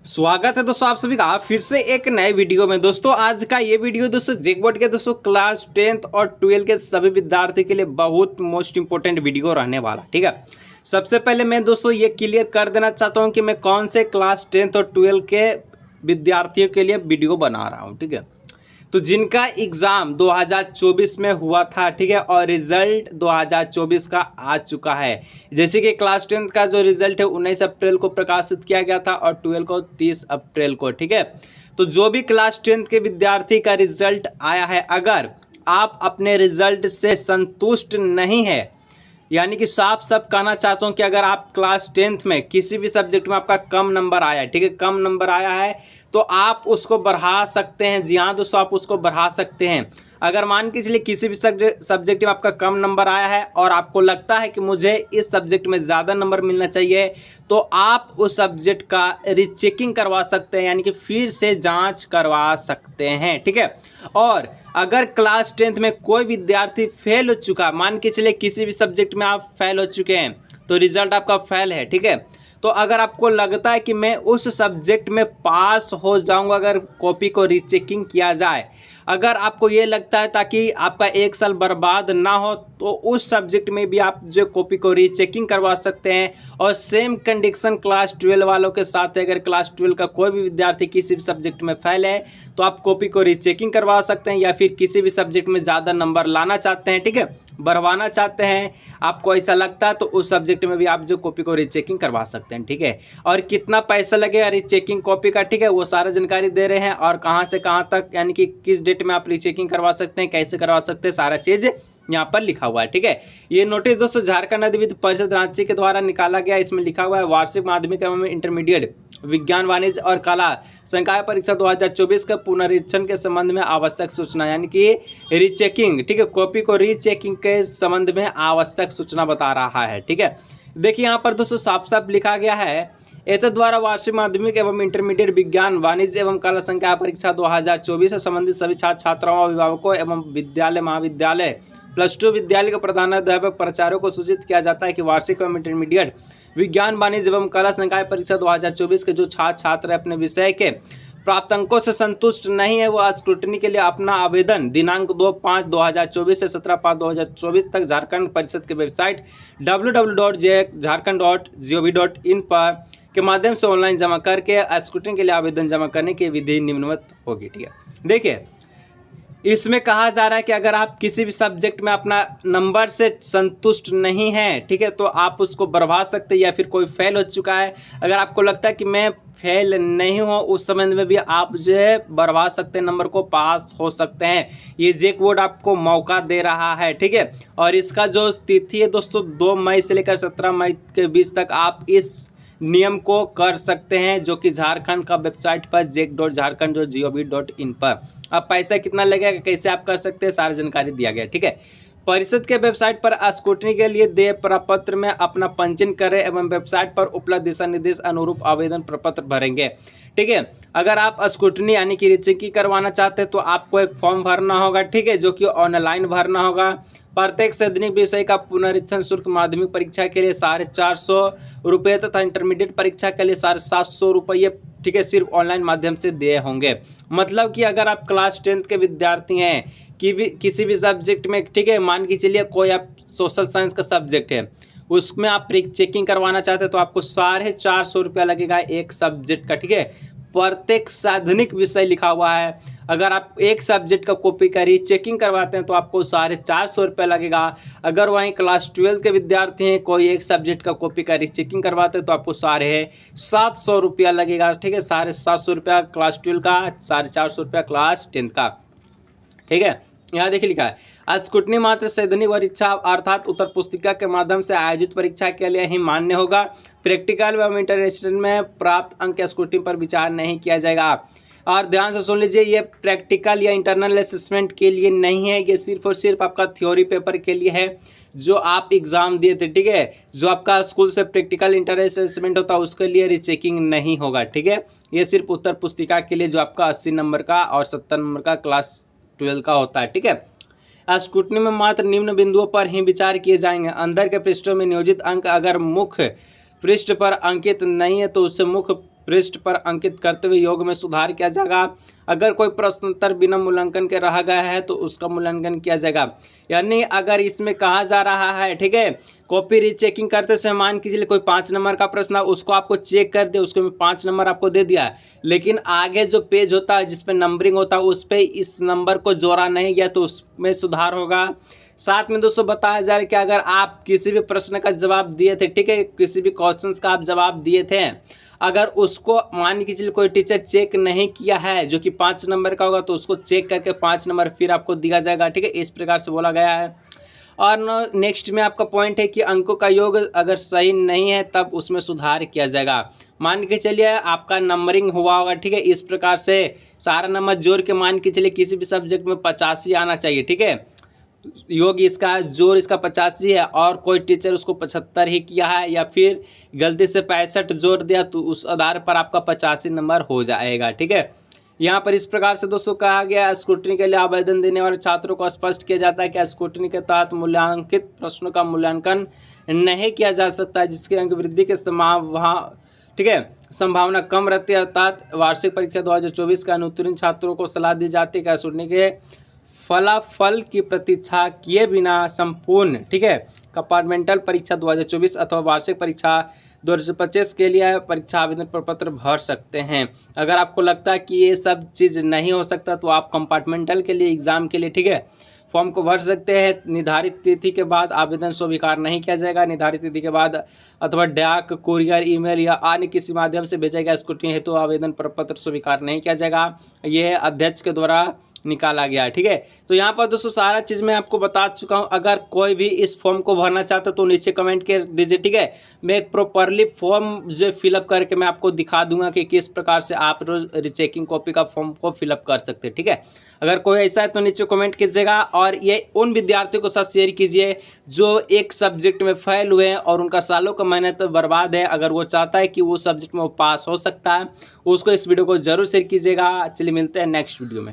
स्वागत है दोस्तों आप सभी का फिर से एक नए वीडियो में। दोस्तों आज का ये वीडियो दोस्तों जेक बोर्ड के दोस्तों क्लास 10th और 12 के सभी विद्यार्थी के लिए बहुत मोस्ट इंपॉर्टेंट वीडियो रहने वाला। ठीक है, सबसे पहले मैं दोस्तों ये क्लियर कर देना चाहता हूँ कि मैं कौन से क्लास 10th और 12 के विद्यार्थियों के लिए वीडियो बना रहा हूँ। ठीक है, तो जिनका एग्ज़ाम 2024 में हुआ था, ठीक है, और रिजल्ट 2024 का आ चुका है। जैसे कि क्लास 10 का जो रिजल्ट है 19 अप्रैल को प्रकाशित किया गया था और 12 को 30 अप्रैल को। ठीक है, तो जो भी क्लास 10 के विद्यार्थी का रिजल्ट आया है, अगर आप अपने रिजल्ट से संतुष्ट नहीं है, यानी कि साफ साफ कहना चाहता हूँ कि अगर आप क्लास 10th में किसी भी सब्जेक्ट में आपका कम नंबर आया है, ठीक है, कम नंबर आया है तो आप उसको बढ़ा सकते हैं। जी हाँ दोस्तों, आप उसको बढ़ा सकते हैं। अगर मान के चलिए किसी भी सब्जेक्ट में आपका कम नंबर आया है और आपको लगता है कि मुझे इस सब्जेक्ट में ज़्यादा नंबर मिलना चाहिए, तो आप उस सब्जेक्ट का रीचेकिंग करवा सकते हैं, यानी कि फिर से जांच करवा सकते हैं। ठीक है, और अगर क्लास 10th में कोई विद्यार्थी फेल हो चुका, मान के चलिए किसी भी सब्जेक्ट में आप फेल हो चुके हैं तो रिजल्ट आपका फेल है। ठीक है, तो अगर आपको लगता है कि मैं उस सब्जेक्ट में पास हो जाऊंगा अगर कॉपी को रीचेकिंग किया जाए, अगर आपको ये लगता है ताकि आपका एक साल बर्बाद ना हो, तो उस सब्जेक्ट में भी आप जो कॉपी को रीचेकिंग करवा सकते हैं। और सेम कंडीशन क्लास 12 वालों के साथ है। अगर क्लास 12 का कोई भी विद्यार्थी किसी भी सब्जेक्ट में फेल है तो आप कॉपी को रीचेकिंग करवा सकते हैं, या फिर किसी भी सब्जेक्ट में ज़्यादा नंबर लाना चाहते हैं, ठीक है, बढ़वाना चाहते हैं, आपको ऐसा लगता है तो उस सब्जेक्ट में भी आप जो कॉपी को रीचेकिंग करवा सकते हैं। ठीक है, और कितना पैसा लगेगा रीचेकिंग कॉपी का, ठीक है, वो सारा जानकारी दे रहे हैं, और कहाँ से कहाँ तक, यानी कि किस डेट में आप रीचेकिंग करवा सकते हैं, कैसे करवा सकते हैं, सारा चीज़ यहाँ पर लिखा हुआ है। ठीक है, ये नोटिस दोस्तों झारखंड अधिविद्य परिषद रांची के द्वारा निकाला गया। इसमें लिखा हुआ है वार्षिक माध्यमिक एवं इंटरमीडिएट विज्ञान वाणिज्य और कला संकाय परीक्षा 2024 का पुनरीक्षण के संबंध में आवश्यक सूचना, यानी कि रीचेकिंग, ठीक है, कॉपी को रीचेकिंग के संबंध में आवश्यक सूचना बता रहा है। ठीक है, देखिए यहाँ पर दोस्तों साफ साफ लिखा गया है, एतद द्वारा वार्षिक माध्यमिक एवं इंटरमीडिएट विज्ञान वाणिज्य एवं कला संकाय परीक्षा 2024 से संबंधित सभी छात्र छात्राओं अभिभावकों एवं विद्यालय महाविद्यालय +2 विद्यालय के प्रधानाध्यापक प्राचार्यों को सूचित किया जाता है कि वार्षिक एवं इंटरमीडिएट विज्ञान वाणिज्य एवं कला संकाय परीक्षा 2024 के जो छात्र छात्र अपने विषय के प्राप्त अंकों से संतुष्ट नहीं है, वो स्क्रूटनी के लिए अपना आवेदन दिनांक 2/5/2024 से 17/5/2024 तक झारखंड परिषद के वेबसाइट www.jharkhand.gov.in पर के माध्यम से ऑनलाइन जमा करके स्क्रूटनी के लिए आवेदन जमा करने की विधि निम्नवत होगी। ठीक है, देखिए इसमें कहा जा रहा है कि अगर आप किसी भी सब्जेक्ट में अपना नंबर से संतुष्ट नहीं हैं, ठीक है, तो आप उसको बढ़वा सकते हैं, या फिर कोई फेल हो चुका है, अगर आपको लगता है कि मैं फेल नहीं हूँ, उस संबंध में भी आप जो है बढ़वा सकते हैं, नंबर को पास हो सकते हैं। ये जेक बोर्ड आपको मौका दे रहा है। ठीक है, और इसका जो तिथि है दोस्तों 2 मई से लेकर 17 मई के बीच तक आप इस नियम को कर सकते हैं, जो कि झारखंड का वेबसाइट पर jek.jharkhand.gov.in पर। अब पैसा कितना लगेगा, कैसे आप कर सकते हैं, सारी जानकारी दिया गया। ठीक है, परिषद के वेबसाइट पर स्क्रूटनी के लिए देय प्रपत्र में अपना पंजीयन करें एवं वेबसाइट पर उपलब्ध दिशा निर्देश अनुरूप आवेदन प्रपत्र भरेंगे। ठीक है, अगर आप स्क्रूटनी यानी कि रीचेकिंग करवाना चाहते हैं तो आपको एक फॉर्म भरना होगा, ठीक है, जो कि ऑनलाइन भरना होगा। प्रत्येक सैद्धांतिक विषय का पुनरीक्षण शुल्क माध्यमिक परीक्षा के लिए 450 रुपये तथा इंटरमीडिएट परीक्षा के लिए 750 रुपये, ठीक है, सिर्फ ऑनलाइन माध्यम से दिए होंगे। मतलब कि अगर आप क्लास 10th के विद्यार्थी हैं कि किसी भी सब्जेक्ट में, ठीक है, मान के चलिए कोई आप सोशल साइंस का सब्जेक्ट है, उसमें आप चेकिंग करवाना चाहते हैं तो आपको 450 रुपया लगेगा एक सब्जेक्ट का। ठीक है, प्रत्येक साधनिक विषय लिखा हुआ है। अगर आप एक सब्जेक्ट का कॉपी का रीचेकिंग करवाते हैं तो आपको 450 रुपये लगेगा। अगर वहीं क्लास 12 के विद्यार्थी हैं, कोई एक सब्जेक्ट का कॉपी का रीचेकिंग करवाते हैं तो आपको 750 रुपया लगेगा। ठीक है, 750 रुपया क्लास 12 का, 450 रुपया क्लास 10 का। ठीक है, यहाँ देखिए लिखा है स्क्रूटनी मात्र सैद्धांतिक परीक्षा अर्थात उत्तर पुस्तिका के माध्यम से आयोजित परीक्षा के लिए ही मान्य होगा। प्रैक्टिकल एवं इंटरेस्टेड में प्राप्त अंक स्क्रूटनी पर विचार नहीं किया जाएगा। और ध्यान से सुन लीजिए, ये प्रैक्टिकल या इंटरनल असेसमेंट के लिए नहीं है, ये सिर्फ और सिर्फ आपका थ्योरी पेपर के लिए है जो आप एग्जाम दिए थे। ठीक है, जो आपका स्कूल से प्रैक्टिकल इंटर असेसमेंट होता है उसके लिए रीचेकिंग नहीं होगा। ठीक है, ये सिर्फ उत्तर पुस्तिका के लिए जो आपका 80 नंबर का और 70 नंबर का क्लास 12 का होता है। ठीक है, स्क्रूटनी में मात्र निम्न बिंदुओं पर ही विचार किए जाएंगे। अंदर के पृष्ठों में नियोजित अंक अगर मुख्य पृष्ठ पर अंकित नहीं है तो उससे मुख्य पृष्ठ पर अंकित करते हुए योग में सुधार किया जाएगा। अगर कोई प्रश्न उत्तर बिना मूल्यांकन के रह गया है तो उसका मूल्यांकन किया जाएगा। यानी अगर इसमें कहा जा रहा है, ठीक है, कॉपी रीचेकिंग करते समय मान कीजिए कोई 5 नंबर का प्रश्न है, उसको आपको चेक कर दे, उसको 5 नंबर आपको दे दिया, लेकिन आगे जो पेज होता है जिसपे नंबरिंग होता है उस पर इस नंबर को जोड़ा नहीं गया तो उसमें सुधार होगा। साथ में दोस्तों बताया जा रहा है कि अगर आप किसी भी प्रश्न का जवाब दिए थे, ठीक है, किसी भी क्वेश्चंस का आप जवाब दिए थे, अगर उसको मान के चलिए कोई टीचर चेक नहीं किया है जो कि 5 नंबर का होगा तो उसको चेक करके 5 नंबर फिर आपको दिया जाएगा, ठीक है, इस प्रकार से बोला गया है। और नेक्स्ट में आपका पॉइंट है कि अंकों का योग अगर सही नहीं है तब उसमें सुधार किया जाएगा। मान के चलिए आपका नंबरिंग हुआ होगा, ठीक है, इस प्रकार से सारा नंबर जोड़ के मान के चलिए किसी भी सब्जेक्ट में 85 आना चाहिए, ठीक है, योग इसका जोड़ इसका 85 है और कोई टीचर उसको 75 ही किया है या फिर गलती से 65 जोड़ दिया तो उस आधार पर आपका 85 नंबर हो जाएगा, ठीक है। यहाँ पर इस प्रकार से दोस्तों कहा गया स्क्रूटनी के लिए आवेदन देने वाले छात्रों को स्पष्ट किया जाता है कि स्क्रूटनी के तहत मूल्यांकित प्रश्नों का मूल्यांकन नहीं किया जा सकता है जिसके अंक वृद्धि के ठीक है संभावना कम रहती है। अर्थात वार्षिक परीक्षा 2024 के अनुत्तीर्ण छात्रों को सलाह दी जाती है कि स्क्रूटनी के फलाफल की प्रतीक्षा किए बिना संपूर्ण, ठीक है, कंपार्टमेंटल परीक्षा 2024 अथवा वार्षिक परीक्षा 2025 के लिए परीक्षा आवेदन प्रपत्र भर सकते हैं। अगर आपको लगता है कि ये सब चीज़ नहीं हो सकता तो आप कंपार्टमेंटल के लिए एग्ज़ाम के लिए, ठीक है, फॉर्म को भर सकते हैं। निर्धारित तिथि के बाद आवेदन स्वीकार नहीं किया जाएगा। निर्धारित तिथि के बाद अथवा डाक, कुरियर, ईमेल या अन्य किसी माध्यम से भेजा गया स्क्रूटनी हेतु आवेदन प्रपत्र स्वीकार नहीं किया जाएगा। यह अध्यक्ष के द्वारा निकाला गया, ठीक है। तो यहाँ पर दोस्तों सारा चीज़ मैं आपको बता चुका हूँ। अगर कोई भी इस फॉर्म को भरना चाहता तो नीचे कमेंट कर दीजिए, ठीक है। मैं एक प्रॉपरली फॉर्म जो फिलअप करके मैं आपको दिखा दूंगा कि किस प्रकार से आप रोज रिचेकिंग कॉपी का फॉर्म को फिलअप कर सकते हैं, ठीक है। अगर कोई ऐसा है तो नीचे कमेंट कीजिएगा और ये उन विद्यार्थियों को साथ शेयर कीजिए जो एक सब्जेक्ट में फेल हुए हैं और उनका सालों का मेहनत बर्बाद है। अगर वो चाहता है कि वो सब्जेक्ट में वो पास हो सकता है, उसको इस वीडियो को जरूर शेयर कीजिएगा। चलिए मिलते हैं नेक्स्ट वीडियो में।